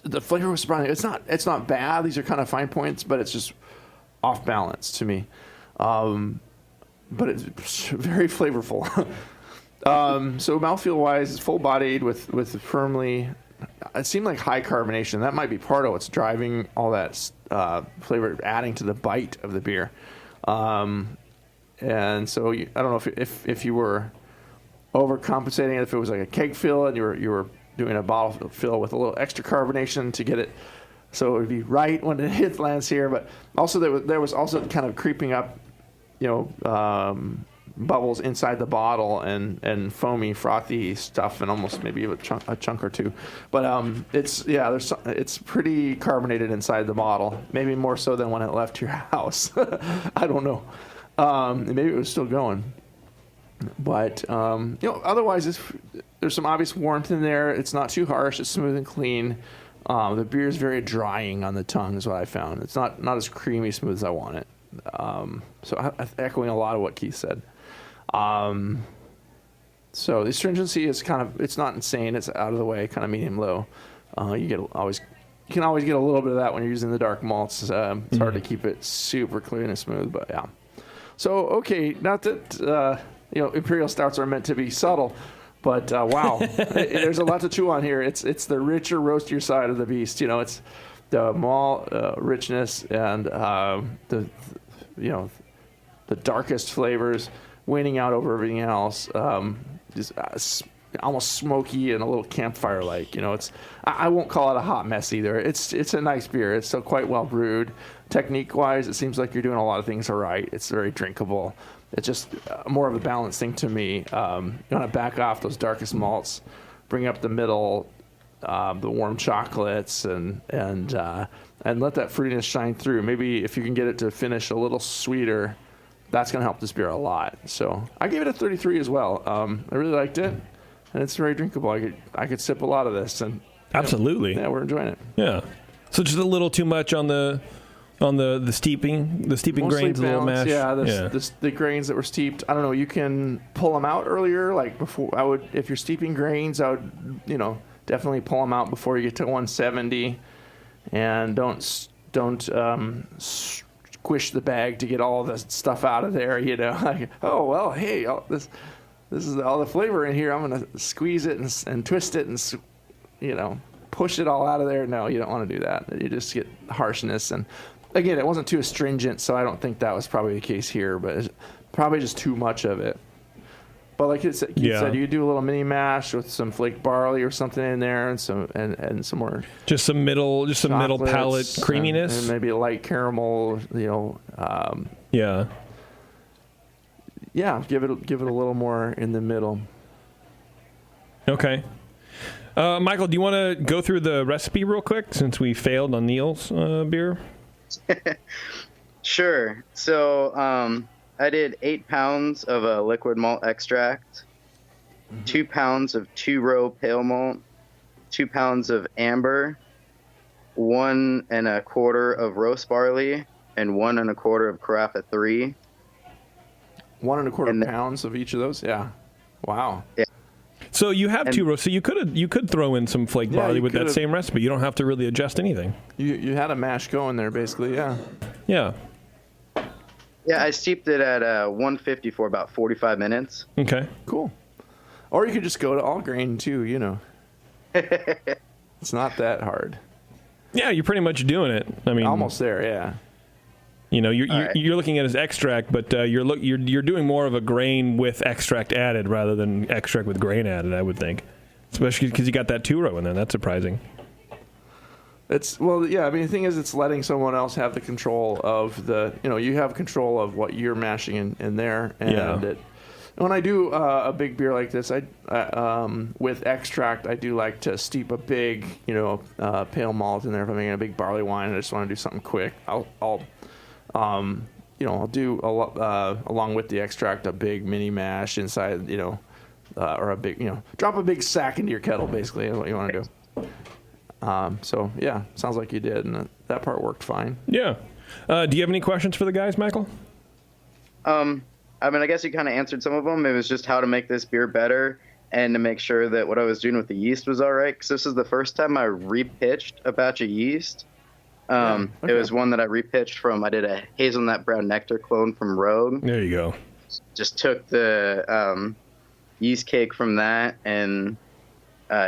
the flavor was surprising. It's not bad. These are kind of fine points, but it's just off balance to me. But it's very flavorful. So mouthfeel-wise, it's full-bodied with firmly... It seemed like high carbonation. That might be part of what's driving all that flavor, adding to the bite of the beer. And so I don't know if you were overcompensating, if it was like a keg fill and you were doing a bottle fill with a little extra carbonation to get it so it would be right when it lands here. But also there was also kind of creeping up, bubbles inside the bottle and foamy, frothy stuff, and almost maybe a chunk or two. But it's pretty carbonated inside the bottle, maybe more so than when it left your house. I don't know. Maybe it was still going. But otherwise, there's some obvious warmth in there. It's not too harsh. It's smooth and clean. The beer is very drying on the tongue, is what I found. It's not as creamy smooth as I want it. So echoing a lot of what Keith said. So the astringency is it's not insane. It's out of the way, kind of medium low. You can always get a little bit of that when you're using the dark malts. It's hard to keep it super clean and smooth, but yeah. So okay, not that Imperial Stouts are meant to be subtle, but wow, there's a lot to chew on here. It's the richer, roastier side of the beast. It's the malt richness and the darkest flavors winning out over everything else. Just almost smoky and a little campfire-like. I won't call it a hot mess either. It's a nice beer. It's still quite well brewed. Technique-wise, it seems like you're doing a lot of things all right. It's very drinkable. It's just more of a balanced thing to me. You want to back off those darkest malts, bring up the middle, the warm chocolates, and let that fruitiness shine through. Maybe if you can get it to finish a little sweeter, that's going to help this beer a lot. So I gave it a 33 as well. I really liked it, and it's very drinkable. I could sip a lot of this, and absolutely, yeah, we're enjoying it. Yeah. So just a little too much on the steeping Mostly grains, a little mash. Yeah, the grains that were steeped. I don't know. You can pull them out earlier. Like before, if you're steeping grains, I would definitely pull them out before you get to 170, and don't squish the bag to get all the stuff out of there. Like, oh well, hey, this is all the flavor in here. I'm gonna squeeze it and twist it and push it all out of there. No, you don't want to do that. You just get harshness. And again, it wasn't too astringent, so I don't think that was probably the case here. But it's probably just too much of it. But like you said, you do a little mini mash with some flaked barley or something in there, and some more just some middle palate creaminess, and maybe a light caramel. Yeah. Give it a little more in the middle. Okay. Michael, do you want to go through the recipe real quick since we failed on Neil's beer? Sure. So I did 8 pounds of a liquid malt extract, 2 pounds of 2-row pale malt, 2 pounds of amber, 1 1/4 of roast barley and 1 1/4 of Carafa 3. 1 1/4 pounds of each of those. Yeah. Wow. Yeah. So you have 2 roasts. So you could throw in some flake barley with that same recipe. You don't have to really adjust anything. You had a mash going there, basically. Yeah. Yeah. Yeah, I steeped it at 150 for about 45 minutes. Okay. Cool. Or you could just go to all grain too. It's not that hard. Yeah, you're pretty much doing it. I mean, almost there. Yeah. You're looking at it as extract, but you're doing more of a grain with extract added rather than extract with grain added, I would think. Especially because you got that 2-row in there. That's surprising. I mean, the thing is, it's letting someone else have the control of you have control of what you're mashing in there. And when I do a big beer like this, with extract, I do like to steep a big, pale malt in there. If I'm making a big barley wine and I just want to do something quick, I'll do along with the extract a big mini mash inside, or a big, drop a big sack into your kettle. Basically, is what you want to do. Sounds like you did, and that part worked fine. Yeah. Do you have any questions for the guys, Michael? I mean, I guess you kind of answered some of them. It was just how to make this beer better and to make sure that what I was doing with the yeast was all right. Because this is the first time I repitched a batch of yeast. It was one that I repitched from, I did a hazelnut brown nectar clone from Rogue. There you go. Just took the yeast cake from that and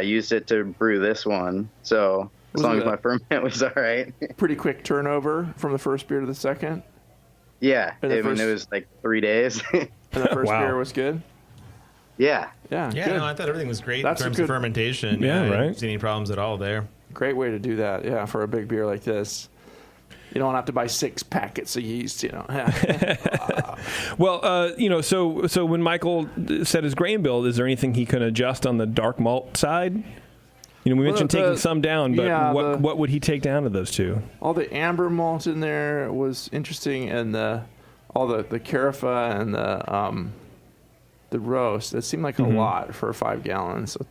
used it to brew this one. So as long as my ferment was all right. Pretty quick turnover from the first beer to the second? Yeah. I mean, it was like 3 days. And the first beer was good? Yeah. Yeah, no, I thought everything was great in terms of fermentation. Yeah, right. I didn't see any problems at all there. Great way to do that, yeah, for a big beer like this. You don't have to buy 6 packets of yeast, Well, so when Michael set his grain build, is there anything he can adjust on the dark malt side? We mentioned taking some down, but what would he take down of those 2? All the amber malt in there was interesting, and all the Carafa and the roast. It seemed like a lot for 5 gallons. So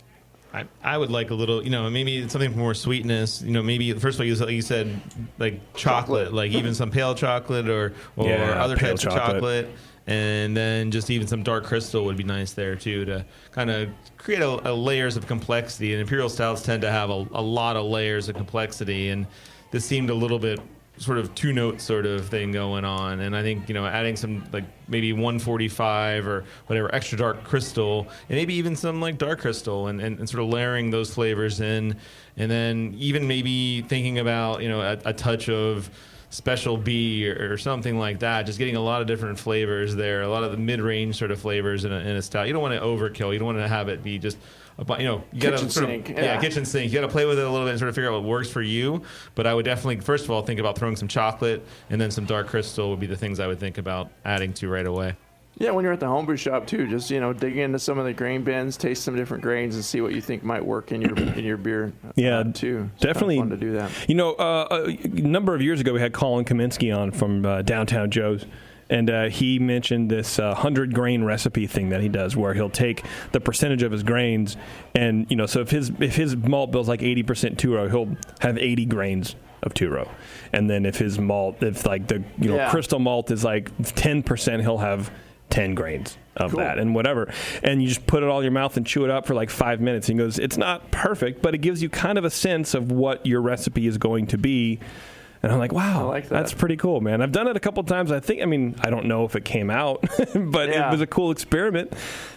I would like a little, maybe something more sweetness. Maybe first of all, like you said, like chocolate, like even some pale chocolate or other types of chocolate. And then just even some dark crystal would be nice there too, to kind of create a layers of complexity. And Imperial Stouts tend to have a lot of layers of complexity, and this seemed a little bit sort of 2-note sort of thing going on. And I think adding some like maybe 145 or whatever extra dark crystal, and maybe even some like dark crystal, and sort of layering those flavors in, and then even maybe thinking about a touch of Special B or something like that, just getting a lot of different flavors there, a lot of the mid-range sort of flavors in a stout. You don't want to overkill. You don't want to have it be just you got kitchen to sink. Kitchen sink. You got to play with it a little bit and sort of figure out what works for you. But I would definitely, first of all, think about throwing some chocolate, and then some dark crystal would be the things I would think about adding to right away. Yeah, when you're at the homebrew shop too, just dig into some of the grain bins, taste some different grains, and see what you think might work in your beer. Too. It's definitely fun to do that. A number of years ago, we had Colin Kaminsky on from Downtown Joe's, and he mentioned this 100 grain recipe thing that he does, where he'll take the percentage of his grains, and so if his malt bill's like 80% 2-row, he'll have 80 grains of 2-row, and then if like the crystal malt is like 10%, he'll have 10 grains of that and whatever. And you just put it all in your mouth and chew it up for like 5 minutes. And he goes, it's not perfect, but it gives you kind of a sense of what your recipe is going to be. And I'm like, wow, like that. That's pretty cool, man. I've done it a couple times. I don't know if it came out, but it was a cool experiment.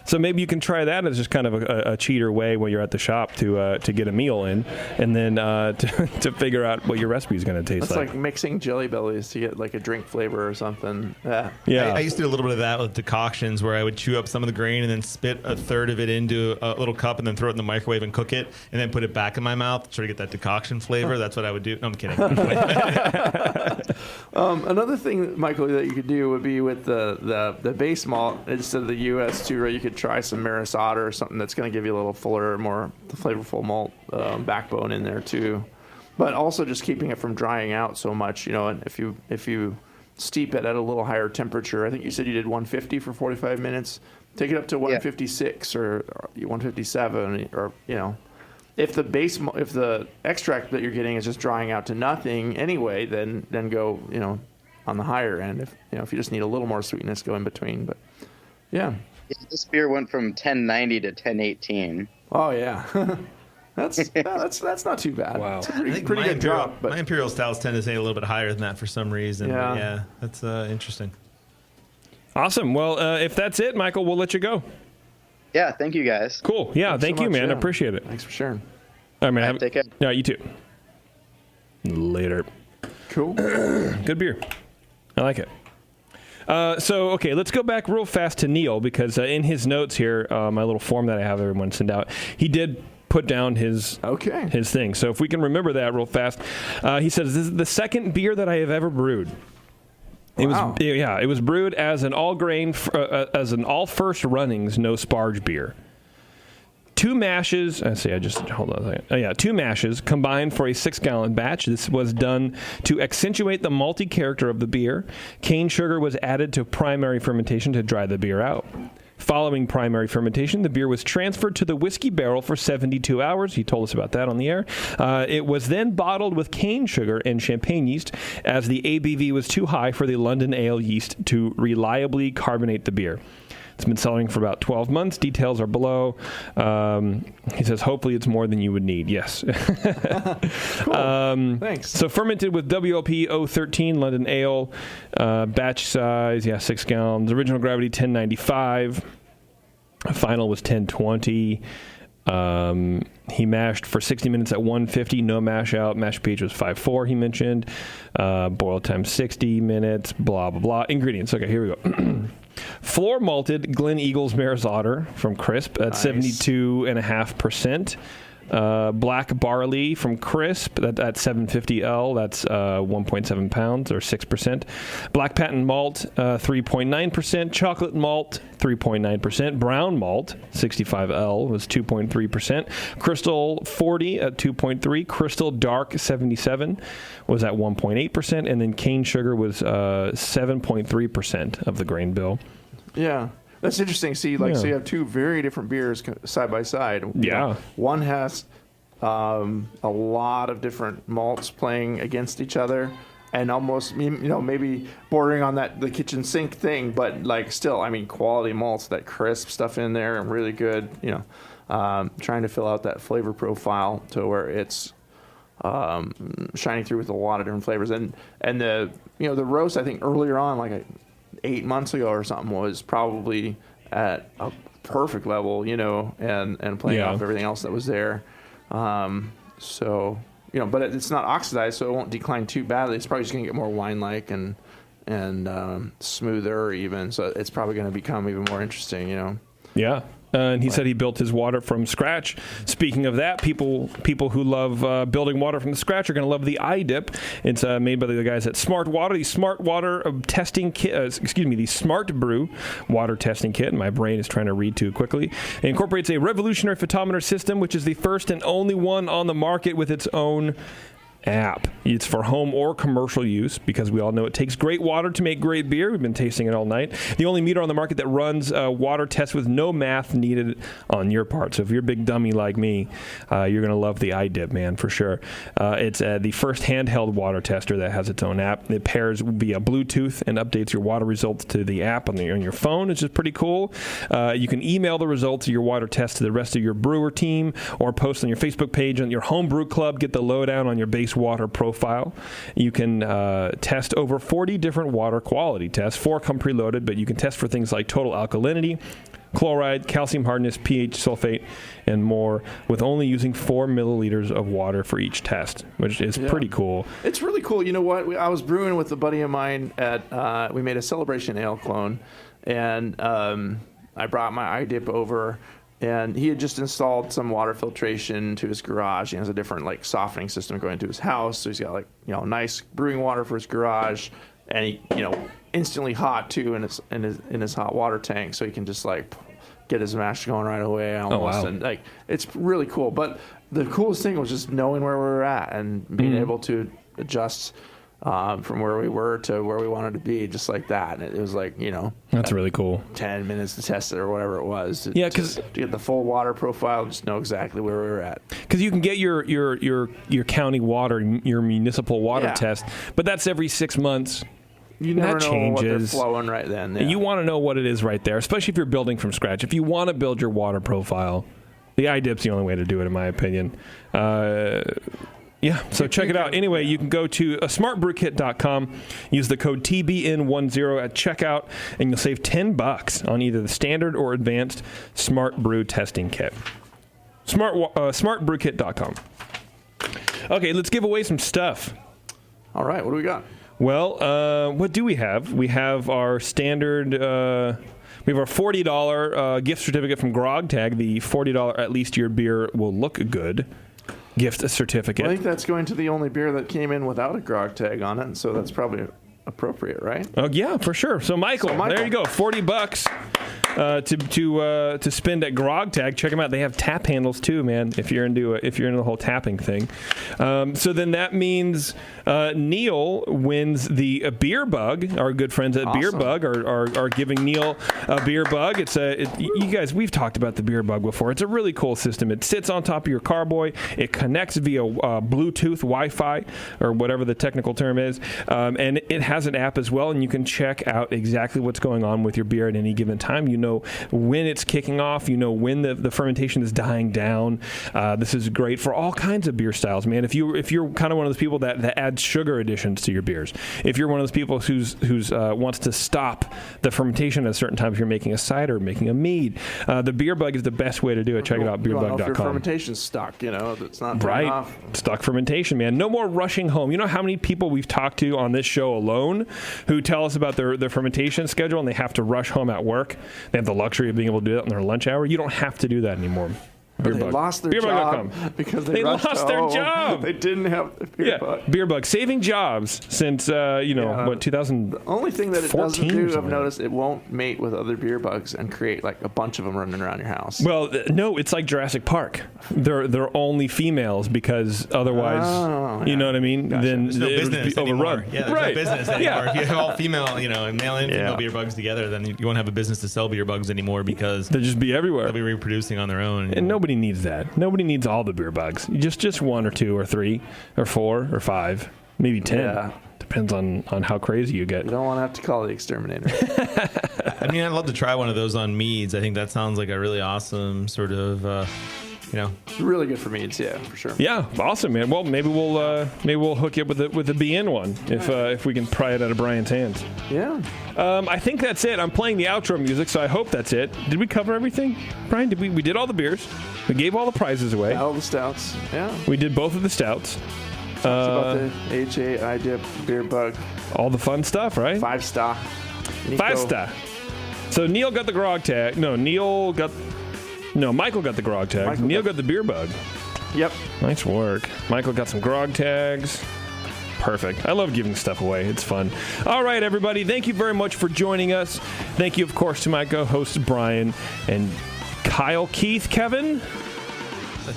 So maybe you can try that as just kind of a cheater way when you're at the shop to get a meal in, and then to figure out what your recipe is going to taste like. It's like mixing Jelly Bellies to get like a drink flavor or something. Yeah. I used to do a little bit of that with decoctions, where I would chew up some of the grain and then spit a third of it into a little cup and then throw it in the microwave and cook it, and then put it back in my mouth, try to get that decoction flavor. That's what I would do. No, I'm kidding. Another thing, Michael, that you could do would be with the base malt instead of the US 2-row. You could try some Maris Otter or something that's going to give you a little fuller, more flavorful malt backbone in there too. But also just keeping it from drying out so much, and if you steep it at a little higher temperature, I think you said you did 150 for 45 minutes. Take it up to 156 or 157, or if the extract that you're getting is just drying out to nothing anyway, then go, on the higher end. If you just need a little more sweetness, go in between. But yeah. This beer went from 1090 to 1018. Oh yeah. That's not too bad. Wow. It's a pretty good drop. But my Imperial Stouts tend to stay a little bit higher than that for some reason. Yeah. Yeah, that's interesting. Awesome. Well, if that's it, Michael, we'll let you go. Yeah, thank you guys. Cool. Yeah, thank you, so much, man. I yeah. appreciate it. Thanks for sharing. All right, man. Take care. Yeah, you too. Later. Cool. Good beer. I like it. Okay, let's go back real fast to Neil, because in his notes here, my little form that I have everyone send out, he did put down his thing. So if we can remember that real fast, he says, "This is the second beer that I have ever brewed." Wow. It was brewed as an all grain, as an all first runnings, no sparge beer. 2 mashes. Hold on a second. 2 mashes combined for a 6-gallon batch. This was done to accentuate the malty character of the beer. Cane sugar was added to primary fermentation to dry the beer out. Following primary fermentation, the beer was transferred to the whiskey barrel for 72 hours. He told us about that on the air. It was then bottled with cane sugar and champagne yeast, as the ABV was too high for the London ale yeast to reliably carbonate the beer. It's been selling for about 12 months. Details are below. He says, hopefully it's more than you would need. Yes. Cool. Thanks. So fermented with WLP 013 London Ale. Batch size, 6 gallons. Original gravity 1095. Final was 1020. He mashed for 60 minutes at 150, no mash out. Mash pH was 5.4, he mentioned. Boil time 60 minutes, blah, blah, blah. Ingredients. Okay, here we go. Floor malted Glen Eagles Mare's Otter from Crisp at 72.5%. Black barley from Crisp at 750L. That's 1.7 pounds or 6%. Black patent malt 3.9%. Chocolate malt 3.9%. Brown malt 65L was 2.3%. Crystal 40 at 2.3. Crystal Dark 77 was at 1.8%, and then cane sugar was 7.3% of the grain bill. Yeah. That's interesting. See, so you have 2 very different beers side by side. Yeah. One has a lot of different malts playing against each other, and almost, maybe bordering on the kitchen sink thing, but still, quality malts, that crisp stuff in there, and really good. Trying to fill out that flavor profile to where it's shining through with a lot of different flavors, and the the roast, I think earlier on, 8 months ago or something, was probably at a perfect level, and playing off everything else that was there. But it's not oxidized, so it won't decline too badly. It's probably just going to get more wine-like and smoother even. So it's probably going to become even more interesting, Yeah. And he said he built his water from scratch. Speaking of that, people who love building water from scratch are going to love the iDip. It's made by the guys at Smart Water. The Smart Water testing kit, the Smart Brew water testing kit. My brain is trying to read too quickly. It incorporates a revolutionary photometer system, which is the first and only one on the market with its own app. It's for home or commercial use, because we all know it takes great water to make great beer. We've been tasting it all night. The only meter on the market that runs water tests with no math needed on your part. So if you're a big dummy like me, you're going to love the iDip, man, for sure. It's the first handheld water tester that has its own app. It pairs via Bluetooth and updates your water results to the app on your phone, which is pretty cool. You can email the results of your water test to the rest of your brewer team, or post on your Facebook page on your Homebrew Club. Get the lowdown on your base water profile. You can test over 40 different water quality tests. 4 come preloaded, but you can test for things like total alkalinity, chloride, calcium hardness, pH, sulfate, and more, with only using 4 milliliters of water for each test, which is pretty cool. It's really cool. You know what? I was brewing with a buddy of mine we made a Celebration Ale clone, and I brought my iDip over, and he had just installed some water filtration to his garage. He has a different softening system going to his house, so he's got nice brewing water for his garage, and he instantly hot too in his hot water tank, so he can just get his mash going right away almost. Oh, wow. And it's really cool. But the coolest thing was just knowing where we were at and being able to adjust from where we were to where we wanted to be, just like that. And it was like, That's really cool. 10 minutes to test it or whatever it was. Yeah, because to get the full water profile, just know exactly where we were at. Because you can get your county water, your municipal water test, but that's every 6 months. You never that know changes. what they're flowing right then. Yeah. You want to know what it is right there, especially if you're building from scratch. If you want to build your water profile, the iDip's the only way to do it, in my opinion. So check it out. Anyway, you can go to smartbrewkit.com, use the code TBN10 at checkout, and you'll save $10 on either the standard or advanced Smart Brew testing kit. Smartbrewkit.com. Okay, let's give away some stuff. All right, what do we got? Well, what do we have? We have our standard... we have our $40 gift certificate from GrogTag, the $40 at least your beer will look good gift certificate. Well, I think that's going to the only beer that came in without a GrogTag on it, so that's probably appropriate, right? Oh yeah, for sure. So Michael, there you go, $40 to spend at GrogTag. Check them out. They have tap handles too, man. If you're into the whole tapping thing. So then that means Neil wins the beer bug. Our good friends at Beer Bug are giving Neil a beer bug. You guys, we've talked about the beer bug before. It's a really cool system. It sits on top of your carboy. It connects via Bluetooth, Wi-Fi, or whatever the technical term is, and it has an app as well, and you can check out exactly what's going on with your beer at any given time. You know when it's kicking off. You know when the fermentation is dying down. This is great for all kinds of beer styles, man. If you're kind of one of those people that adds sugar additions to your beers, if you're one of those people who's wants to stop the fermentation at a certain time, if you're making a cider, making a mead, the beer bug is the best way to do it. Check it out, beerbug.com. If your fermentation's stuck, it's not right off. Stuck fermentation, man. No more rushing home. You know how many people we've talked to on this show alone who tell us about their fermentation schedule and they have to rush home at work. They have the luxury of being able to do that in their lunch hour. You don't have to do that anymore. They lost their job because they lost their job. They didn't have the beer bug. Beer bug saving jobs since 2000. The only thing that it doesn't do, I've noticed, it won't mate with other beer bugs and create like a bunch of them running around your house. Well, no, it's like Jurassic Park. They're only females because otherwise, you know what I mean? Gotcha. Then there's no business anymore. Yeah, there's no business anymore. If you have all female, male and female beer bugs together, then you won't have a business to sell beer bugs anymore because they'll just be everywhere. They'll be reproducing on their own. And nobody needs that. Nobody needs all the beer bugs. Just one or two or three or four or five, maybe 10. Yeah. Depends on how crazy you get. You don't want to have to call the exterminator. I'd love to try one of those on meads. I think that sounds like a really awesome sort of, really good for meads, yeah, for sure. Yeah, awesome, man. Well, maybe we'll hook you up with the BN one if we can pry it out of Brian's hands. Yeah. I think that's it. I'm playing the outro music, so I hope that's it. Did we cover everything, Brian? We did all the beers. We gave all the prizes away. All the stouts. Yeah. We did both of the stouts. Talked about the HA, iDip, beer bug. All the fun stuff, right? 5-star. 5-star. So Neil got the GrogTag. No, Michael got the GrogTag. Neil got the beer bug. Yep. Nice work. Michael got some GrogTags. Perfect. I love giving stuff away. It's fun. All right, everybody. Thank you very much for joining us. Thank you, of course, to my co-hosts, Brian and Kyle, Keith, Kevin. Like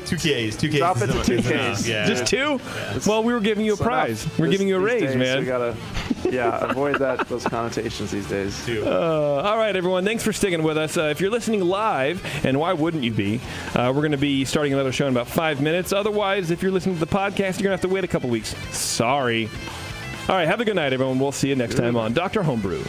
2Ks. Drop it to 2Ks. Yeah. Just 2? Yeah. Well, we were giving you a prize. We're giving you a raise, days, man. We gotta, avoid those connotations these days. All right, everyone. Thanks for sticking with us. If you're listening live, and why wouldn't you be? We're going to be starting another show in about 5 minutes. Otherwise, if you're listening to the podcast, you're going to have to wait a couple weeks. Sorry. All right, have a good night, everyone. We'll see you next time on Dr. Homebrew.